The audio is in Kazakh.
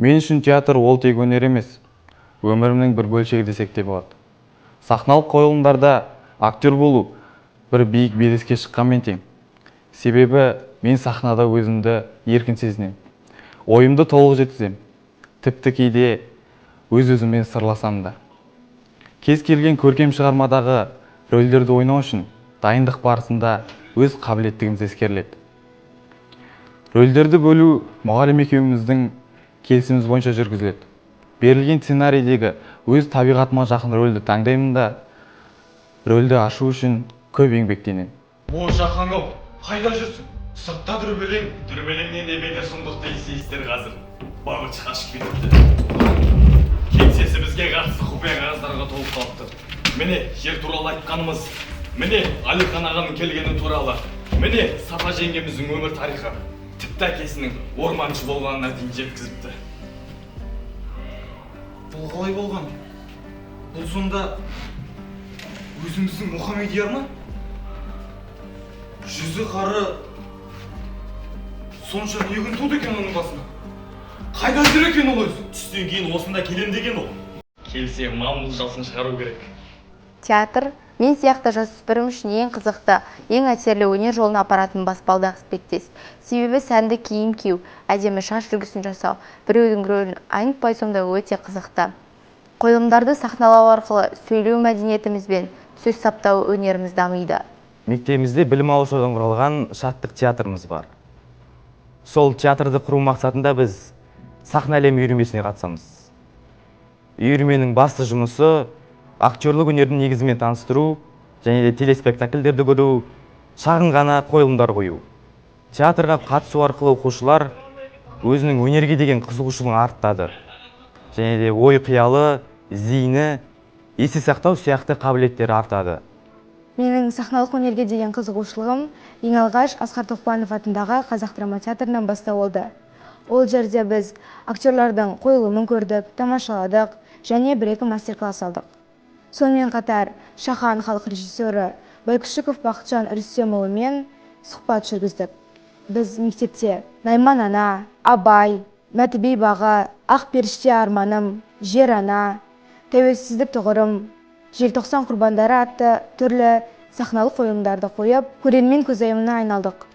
Мен үшін театр ол тек өнер емес, өмірімнің бір бөлшегі десек те болады. Сахналық қойылымдарда актер болу бір биік белеске шыққанмен тең. Себебі мен сахнада өзімді еркін сезінемін. Ойымды толық жеткіземін. Тіпті кейде өз-өзіммен сырласам да. Кез келген көркем шығармадағы рөлдерді ойнау үшін дайындық барысында өз қабілеттігіміз ескеріледі. Рөлдерді бөлу мұғалім екеуміздің келісіміміз бойынша жүргізіледі. Берілген сценарийдегі өз табиғатыма жақын рөлді таңдаймын да, рөлді ашу үшін көп еңбектенемін. О, Жақан-ау, қайда жүрсің? Сыртта дүрбелеңнен емейлер сұмдықты естер қазір. Бағыт қашып кетіпті. Кеңсесі бізге қатысты құпия қағаздарға толып қалыпты. Міне, жер туралы айтқанымыз, міне, Алихан ағаның келгені туралы, міне, Сапа жеңгеміздің өмір тарихы, тіпті әкесінің орманшы болғанына дейін жеткізіпті. Бұл қалай болған? Бұл сонда өзіміздің Мұхамедияр ма? Жүзі қары сонша не күн туды екен оның басына? Қайда жүр екен ол өзі? Түстен кейін осында келем деген ол. Келсе мамыл жасын шығару керек. Театр мен сияқты жасөспірім үшін ең қызықты, ең әсерлі өнер жолына апаратын баспалдақ іспеттес. Себебі сәнді киім кию, әдемі шаш үлгісін жасау, біреудің рөлін айнытпай сомдау өте қызықты. Қойылымдарды сахналау арқылы сөйлеу мәдениетіміз бен сөз саптау өнеріміз дамиды. Мектебімізде білім алушыдан құралған шаттық театрымыз бар. Сол театрды құру мақсатында біз сахна әлемі үйірмесіне қатысамыз. Үйірменің басты жұмысы актерлік өнердің негізімен таныстыру және де телеспектакльдерді көру, шағын ғана қойылымдар қою. Театрға қатысу арқылы оқушылар өзінің өнерге деген қызығушылығын арттырады. Және де ой қиялы, зейіні, есте сақтау сияқты қабілеттері артады. Менің сахналық өнерге деген қызығушылығым ең алғаш Асқар Тоқпанов атындағы Қазақ драма театрынан бастау болды. Ол жерде біз актерлардың қойылымын көрдік, тамашаладық және бір-екі мастер-класс алдық. Сонымен қатар Шахан халық режиссері Байкүшіков Бақытжан Рүстемұлымен сұхбат жүргіздік. Біз мектепте Найман ана, Абай, Мәтібей baға, Ақ періште арманым, Жер ана, Тәуелсіздік тұғырым, Желтоқсан құрбандары атты түрлі сахналық қойылымдарды қойып, көрермен көзайымына айналдық.